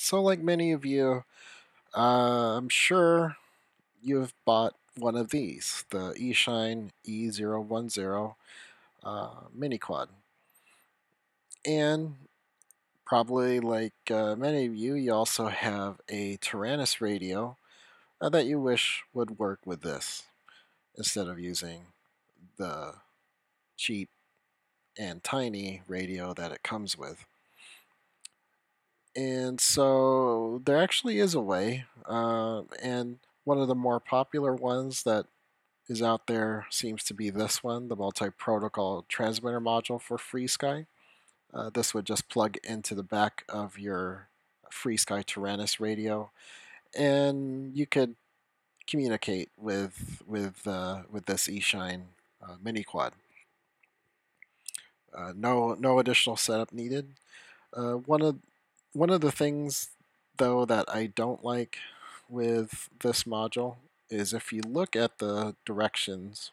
So like many of you, I'm sure you've bought one of these, the Eachine E010 mini quad. And probably like many of you, you also have a Taranis radio that you wish would work with this instead of using the cheap and tiny radio that it comes with. And so there actually is a way, and one of the more popular ones that is out there seems to be this one, the multi-protocol transmitter module for FrSky. This would just plug into the back of your FrSky Taranis radio, and you could communicate with this eShine mini quad. No additional setup needed. One of the things though that I don't like with this module is if you look at the directions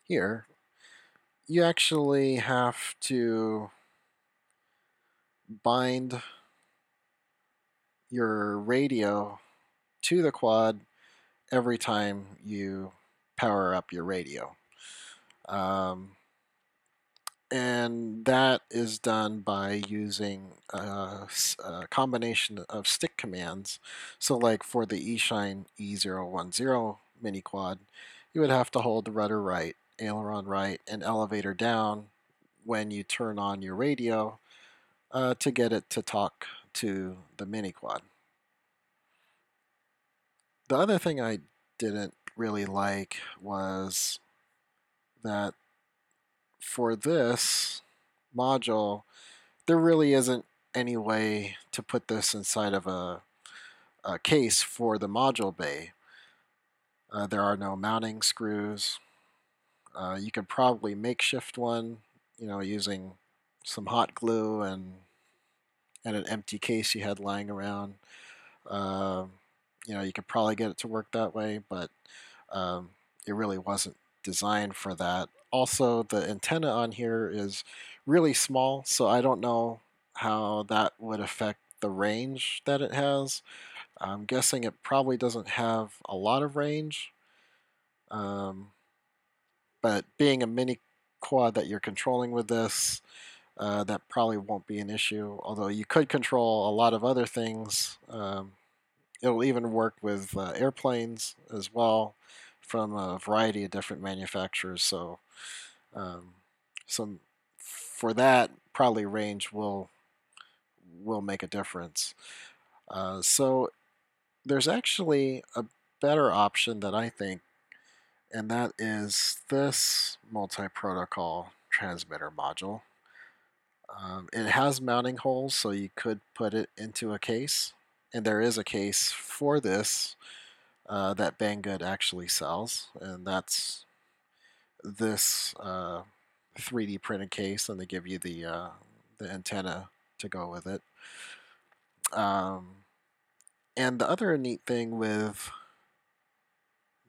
here, you actually have to bind your radio to the quad every time you power up your radio. Um, and that is done by using a combination of stick commands. So like for the Eachine E010 mini quad, you would have to hold the rudder right, aileron right, and elevator down when you turn on your radio to get it to talk to the mini quad. The other thing I didn't really like was that for this module, there really isn't any way to put this inside of a case for the module bay. There are no mounting screws. You could probably makeshift one, using some hot glue and an empty case you had lying around. Um, you could probably get it to work that way, but it really wasn't designed for that. Also, the antenna on here is really small, so I don't know how that would affect the range that it has. I'm guessing it probably doesn't have a lot of range, um, but being a mini quad that you're controlling with this, that probably won't be an issue. Although you could control a lot of other things. It'll even work with airplanes as well from a variety of different manufacturers. So, um, some for that probably range will make a difference. So there's actually a better option that I think, and that is this multi-protocol transmitter module. It has mounting holes, so you could put it into a case, and there is a case for this that Banggood actually sells, and that's this 3D printed case, and they give you the antenna to go with it. And the other neat thing with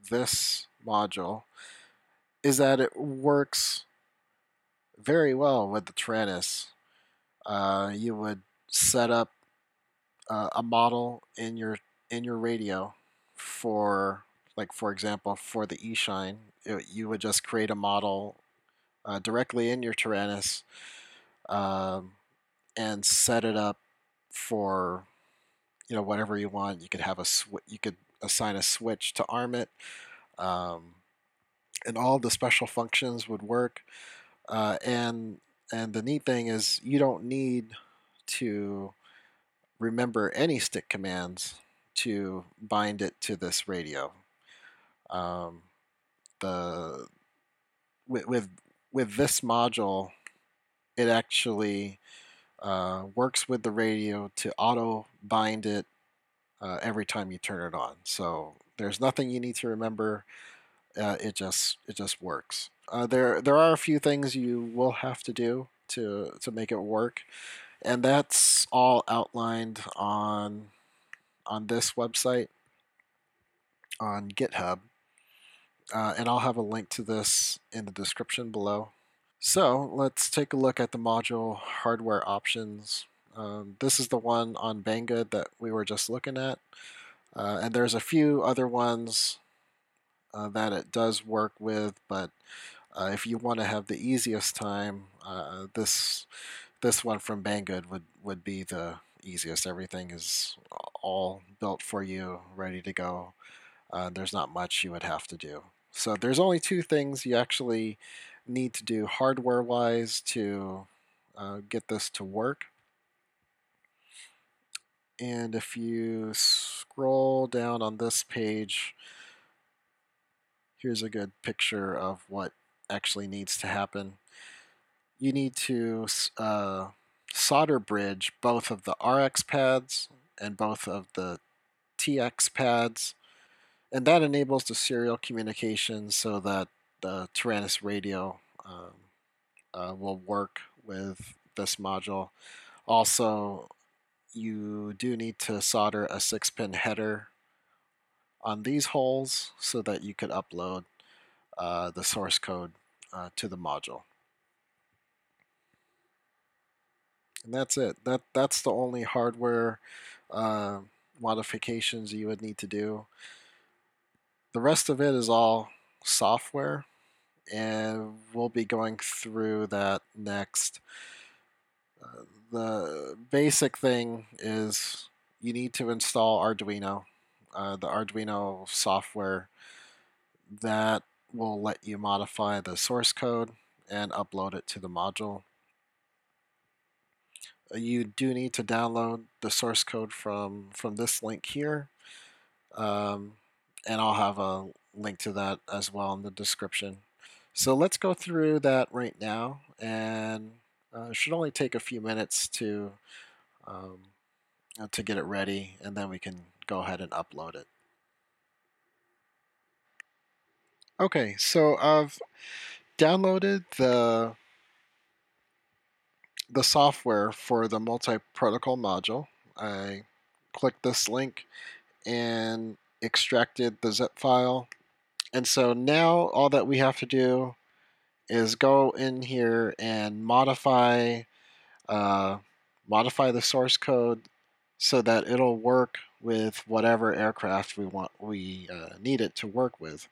this module is that it works very well with the Taranis. You would set up a model in your radio for, like, for example, for the eShine, you would just create a model directly in your Taranis, um, and set it up for whatever you want. You could have you could assign a switch to arm it, um, and all the special functions would work. And the neat thing is you don't need to remember any stick commands to bind it to this radio. Um, the with with this module, it actually works with the radio to auto bind it every time you turn it on. So there's nothing you need to remember. It just works. There are a few things you will have to do to make it work, and that's all outlined on this website on GitHub. and I'll have a link to this in the description below. So let's take a look at the module hardware options. This is the one on Banggood that we were just looking at. And there's a few other ones that it does work with, but if you want to have the easiest time, this one from Banggood would be the easiest. Everything is all built for you, ready to go. There's not much you would have to do. So there's only two things you actually need to do hardware-wise to get this to work. And if you scroll down on this page, here's a good picture of what actually needs to happen. You need to solder bridge both of the RX pads and both of the TX pads, and that enables the serial communication so that the Taranis radio will work with this module. Also, you do need to solder a 6-pin header on these holes so that you could upload the source code to the module. And that's it. That's the only hardware modifications you would need to do. The rest of it is all software, and we'll be going through that next. The basic thing is you need to install Arduino, the Arduino software that will let you modify the source code and upload it to the module. You do need to download the source code from this link here, and I'll have a link to that as well in the description. So let's go through that right now, and it should only take a few minutes to get it ready, and then we can go ahead and upload it. Okay, so I've downloaded the software for the multi-protocol module. I clicked this link and extracted the zip file. And so now all that we have to do is go in here and modify the source code so that it'll work with whatever aircraft we need it to work with.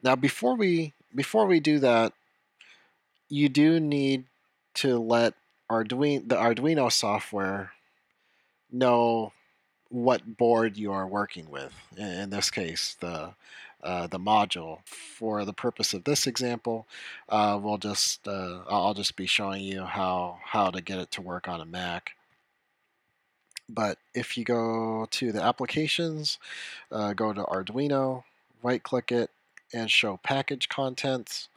Now before we do that, you do need to let the Arduino software know what board you are working with. In this case, the module. For the purpose of this example, I'll just be showing you how to get it to work on a Mac. But if you go to the applications, go to Arduino, right-click it, and show package contents.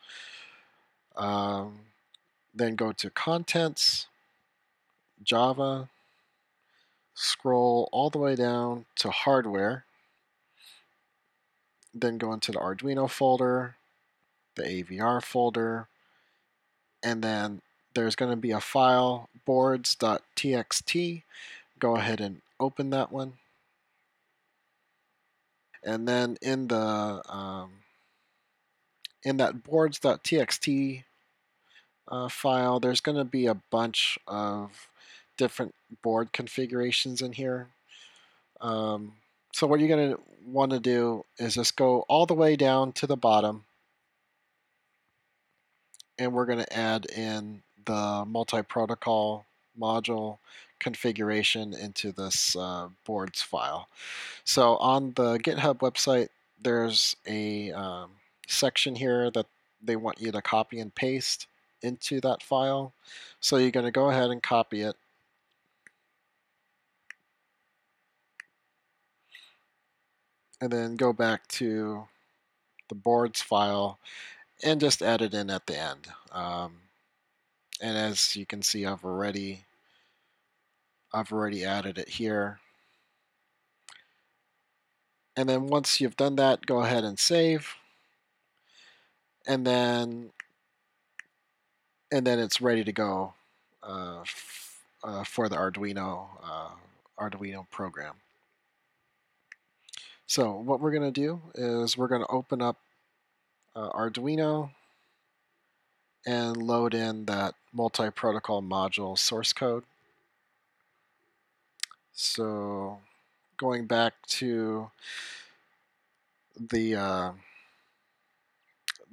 Then go to Contents, Java, scroll all the way down to Hardware, then go into the Arduino folder, the AVR folder, and then there's going to be a file, boards.txt. Go ahead and open that one. And then in that boards.txt file, there's going to be a bunch of different board configurations in here. So what you're going to want to do is just go all the way down to the bottom, and we're going to add in the multi-protocol module configuration into this boards file. So on the GitHub website, there's a section here that they want you to copy and paste into that file. So you're going to go ahead and copy it. And then go back to the boards file and just add it in at the end. And as you can see, I've already added it here. And then once you've done that, go ahead and save. And then it's ready to go for the Arduino program. So what we're going to do is we're going to open up Arduino and load in that multi-protocol module source code. So going back to the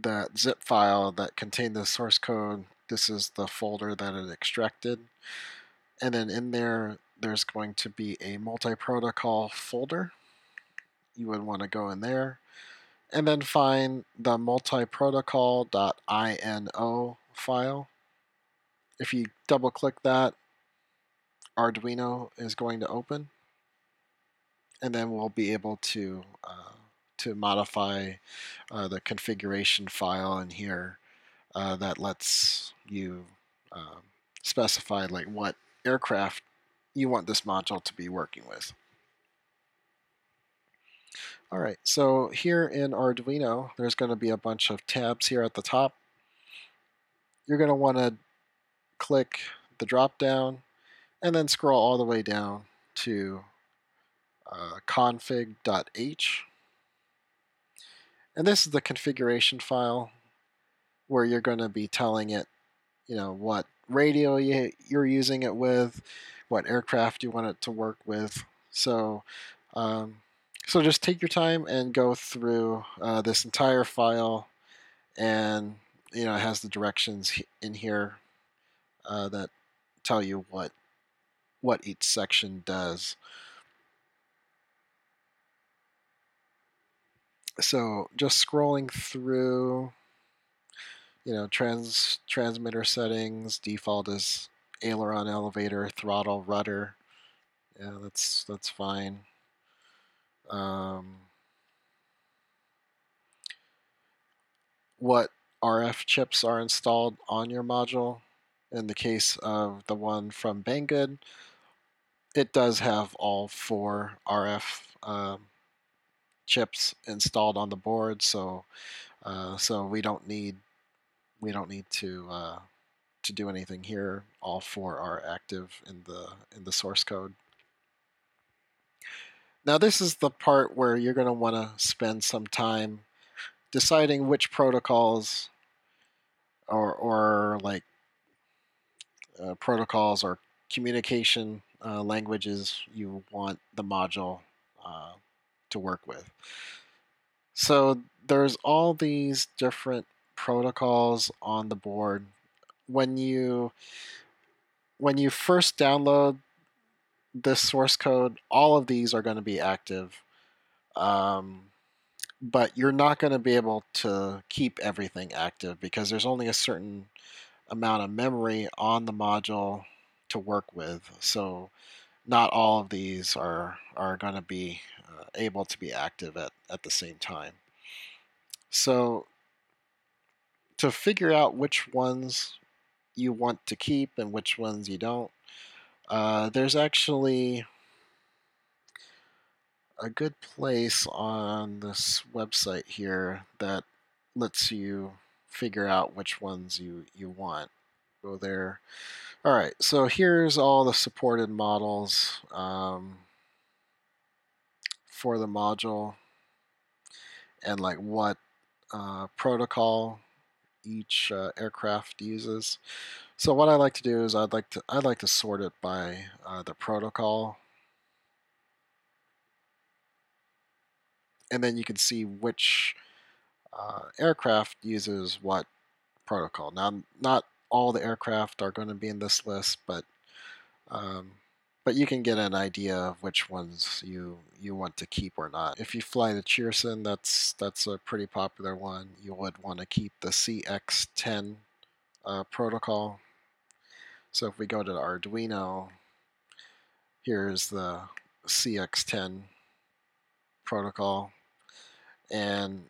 that zip file that contained the source code, this is the folder that it extracted. And then in there, there's going to be a multi-protocol folder. You would want to go in there and then find the multiprotocol.ino file. If you double click that, Arduino is going to open, and then we'll be able to modify the configuration file in here that lets you specify like what aircraft you want this module to be working with. All right, so here in Arduino, there's going to be a bunch of tabs here at the top. You're going to want to click the drop down and then scroll all the way down to config.h. And this is the configuration file where you're going to be telling it, what radio you're using it with, what aircraft you want it to work with. So just take your time and go through this entire file, and it has the directions in here that tell you what each section does. So just scrolling through, transmitter settings, default is aileron, elevator, throttle, rudder. Yeah, that's fine. What RF chips are installed on your module? In the case of the one from Banggood, it does have all 4 RF chips installed on the board, so we don't need to do anything here. All 4 are active in the source code. Now this is the part where you're going to want to spend some time deciding which protocols or like protocols or communication languages you want the module to work with. So there's all these different protocols on the board. When you first download this source code, all of these are going to be active, but you're not going to be able to keep everything active because there's only a certain amount of memory on the module to work with. So not all of these are going to be able to be active at the same time. So to figure out which ones you want to keep and which ones you don't, there's actually a good place on this website here that lets you figure out which ones you want. Go there. All right, so here's all the supported models for the module and like what protocol each aircraft uses. So what I like to do is I'd like to sort it by the protocol, and then you can see which aircraft uses what protocol. Now, not all the aircraft are going to be in this list, but you can get an idea of which ones you want to keep or not. If you fly the Cheerson, that's a pretty popular one. You would want to keep the CX10 protocol. So if we go to Arduino, here's the CX10 protocol, and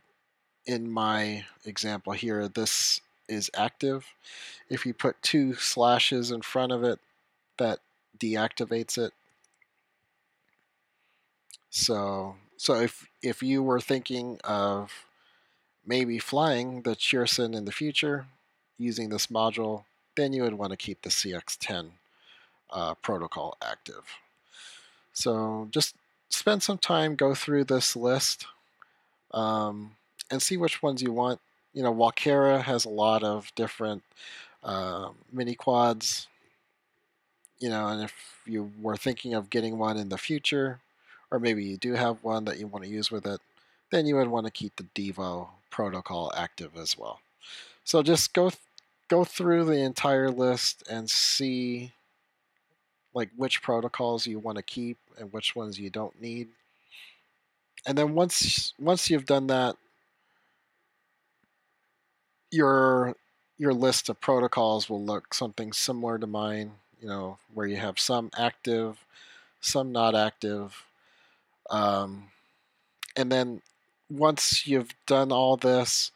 in my example here, this is active. If you put 2 slashes in front of it, that deactivates it. So if you were thinking of maybe flying the Cheerson in the future using this module, then you would want to keep the CX10 protocol active. So just spend some time, go through this list, and see which ones you want. You know, Walkera has a lot of different mini quads. You know, and if you were thinking of getting one in the future, or maybe you do have one that you want to use with it, then you would want to keep the DEVO protocol active as well. So just go through the entire list and see like which protocols you want to keep and which ones you don't need. And then once you've done that, your list of protocols will look something similar to mine, you know, where you have some active, some not active. And then once you've done all this,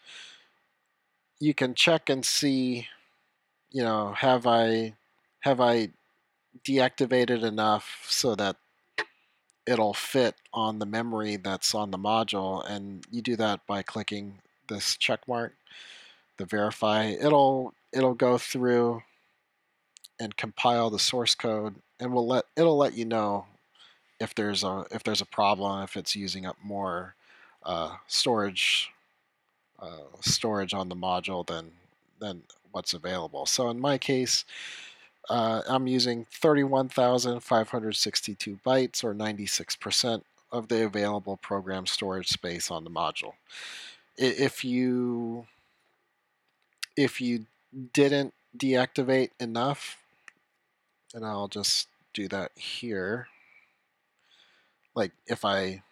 you can check and see, you know, have I deactivated enough so that it'll fit on the memory that's on the module, and you do that by clicking this check mark, the verify. It'll go through and compile the source code, and it'll let you know if there's a problem, if it's using up more storage on the module than what's available. So in my case, I'm using 31,562 bytes, or 96% of the available program storage space on the module. If you didn't deactivate enough, and I'll just do that here, like if I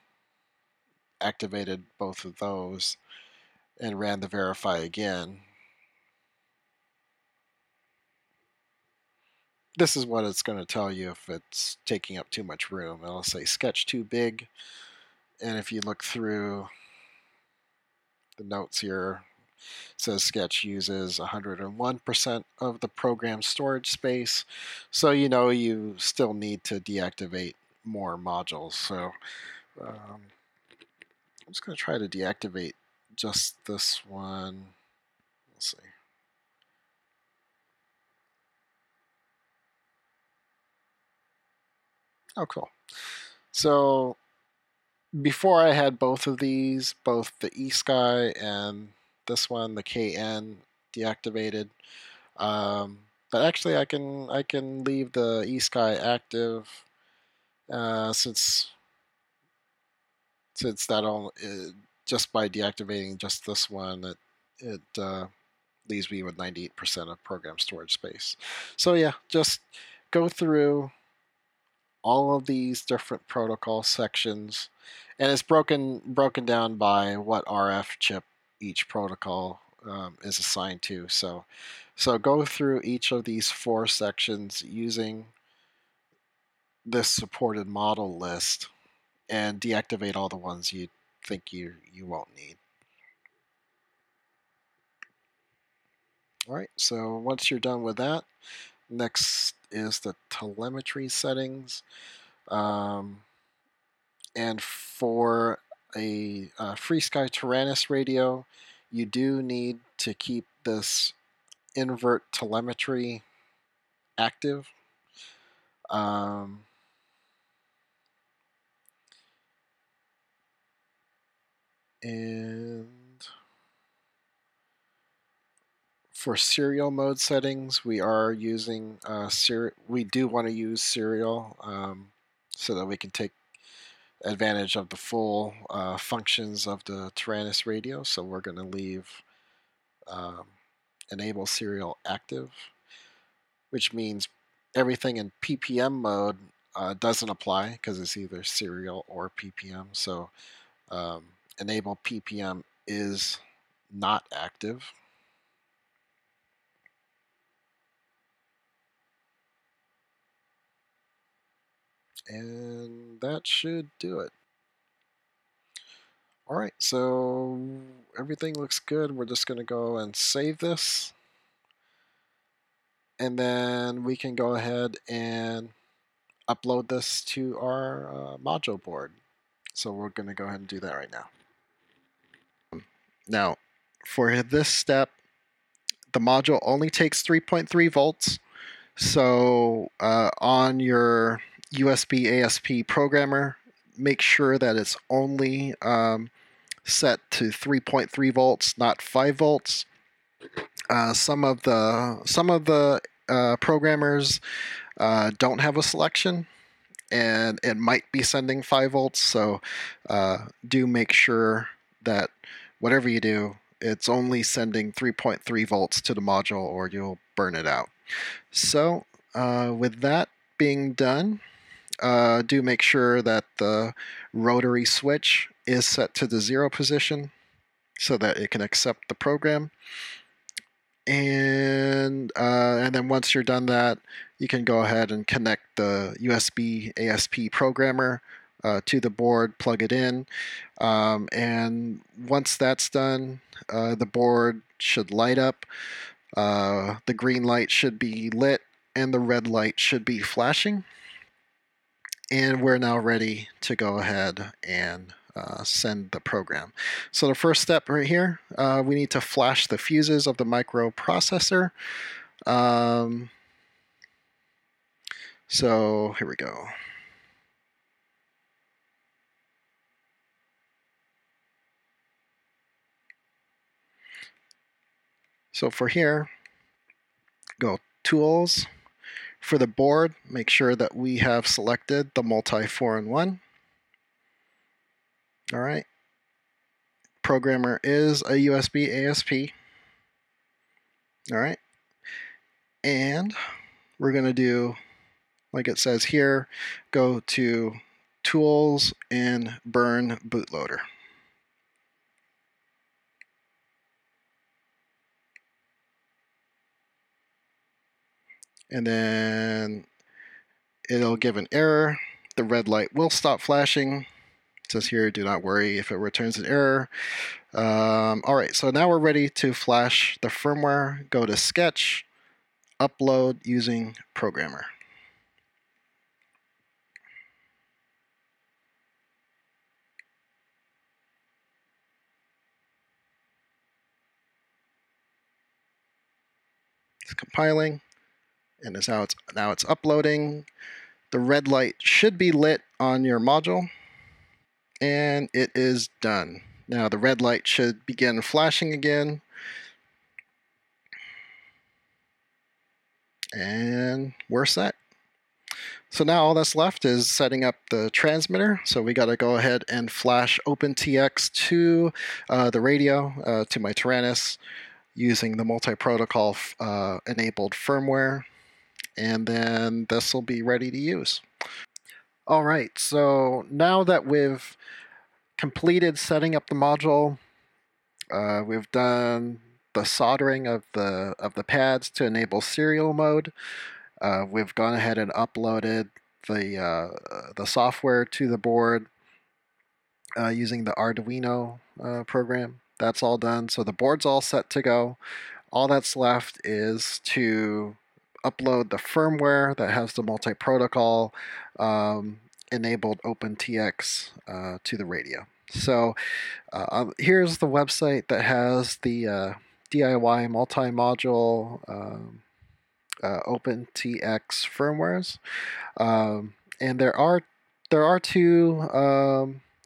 activated both of those and ran the verify again, this is what it's going to tell you if it's taking up too much room. It'll say sketch too big, and if you look through the notes here, it says sketch uses 101% of the program storage space, so you know you still need to deactivate more modules. So I'm just going to try to deactivate just this one. Let's see. Oh, cool. So before I had both of these, both the ESKY and this one, the KN, deactivated. But actually, I can leave the ESKY active since that all just by deactivating just this one, it leaves me with 98% of program storage space. So yeah, just go through all of these different protocol sections, and it's broken down by what RF chip each protocol is assigned to. So go through each of these 4 sections using this supported model list and deactivate all the ones you think you won't need. All right, so once you're done with that, next is the telemetry settings. And for a FrSky Taranis radio, you do need to keep this invert telemetry active. And for serial mode settings, we are using we do want to use serial so that we can take advantage of the full functions of the Taranis radio. So we're going to leave enable serial active, which means everything in PPM mode doesn't apply because it's either serial or PPM. So enable PPM is not active. And that should do it. All right, so everything looks good. We're just going to go and save this. And then we can go ahead and upload this to our module board. So we're going to go ahead and do that right now. Now, for this step, the module only takes 3.3 volts. So on your USB ASP programmer, make sure that it's only set to 3.3 volts, not 5 volts. Some of the programmers don't have a selection, and it might be sending 5 volts. So do make sure that whatever you do, it's only sending 3.3 volts to the module, or you'll burn it out. So with that being done, do make sure that the rotary switch is set to the 0 position so that it can accept the program. And then once you're done that, you can go ahead and connect the USB ASP programmer to the board, plug it in, and once that's done, the board should light up. The green light should be lit, and the red light should be flashing. And we're now ready to go ahead and send the program. So the first step right here, we need to flash the fuses of the microprocessor. So here we go. So for here, go Tools. For the board, make sure that we have selected the multi 4-in-1. All right. Programmer is a USB ASP. All right. And we're going to do, like it says here, go to Tools and Burn Bootloader. And then it'll give an error. The red light will stop flashing. It says here, do not worry if it returns an error. All right, so now we're ready to flash the firmware. Go to Sketch, Upload using Programmer. It's compiling, and now it's uploading. The red light should be lit on your module, and it is done. Now the red light should begin flashing again. And we're set. So now all that's left is setting up the transmitter. So we got to go ahead and flash OpenTX to the radio, to my Taranis, using the multi-protocol enabled firmware. And then this will be ready to use. All right, so now that we've completed setting up the module, we've done the soldering of the pads to enable serial mode. We've gone ahead and uploaded the software to the board using the Arduino program. That's all done. So the board's all set to go. All that's left is to upload the firmware that has the multi-protocol enabled OpenTX to the radio. So here's the website that has the DIY multi-module OpenTX firmwares, and there are two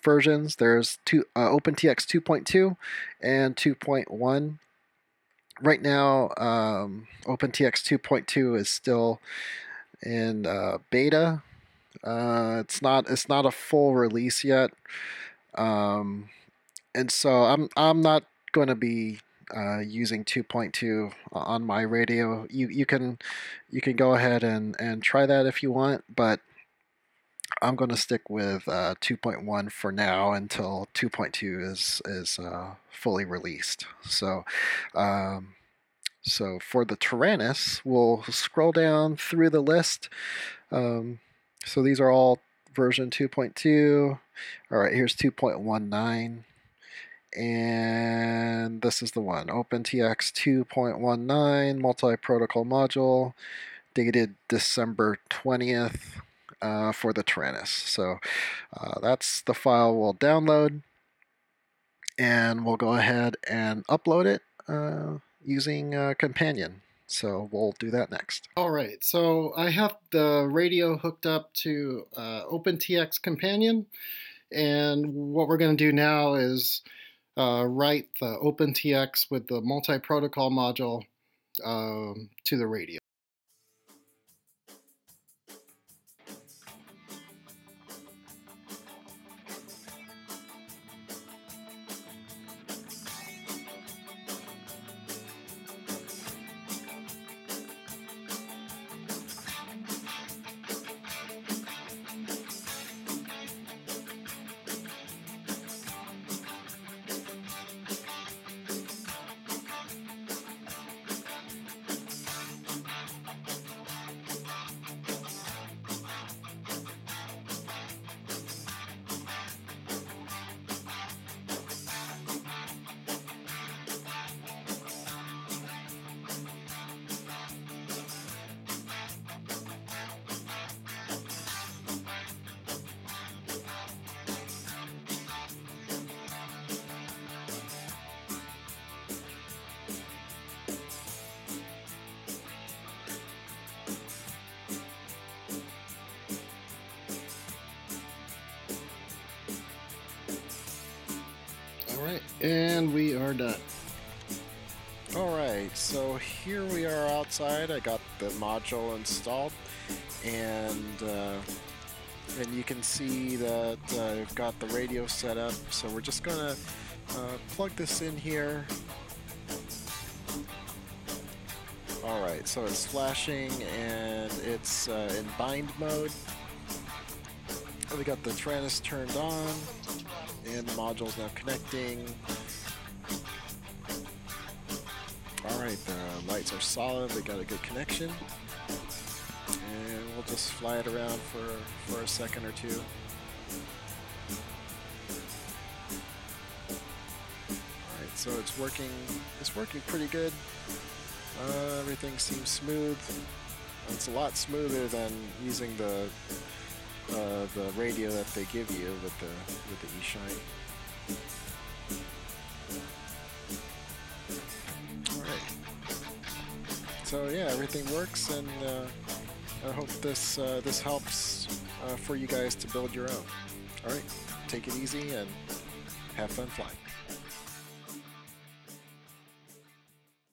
versions. There's OpenTX 2.2 and 2.1. Right now, OpenTX 2.2 is still in beta. It's not a full release yet, and so I'm not going to be using 2.2 on my radio. You can go ahead and try that if you want, but I'm going to stick with 2.1 for now until 2.2 is fully released. So so for the Taranis, we'll scroll down through the list. So these are all version 2.2. All right, here's 2.19. And this is the one, OpenTX 2.19 multi-protocol module, dated December 20th for the Taranis. So that's the file we'll download, and we'll go ahead and upload it using Companion. So we'll do that next. All right, so I have the radio hooked up to OpenTX Companion, and what we're going to do now is write the OpenTX with the multi-protocol module to the radio. Alright, and we are done. Alright, so here we are outside. I got the module installed, and you can see that I've got the radio set up. So we're just gonna plug this in here. Alright, so it's flashing and it's in bind mode. We got the Taranis turned on, and the module's now connecting. Alright, the lights are solid, they got a good connection. And we'll just fly it around for a second or two. Alright, so it's working pretty good. Everything seems smooth. It's a lot smoother than using the radio that they give you with the Eachine. Alright. So yeah, everything works, and I hope this helps for you guys to build your own. Alright, take it easy and have fun flying.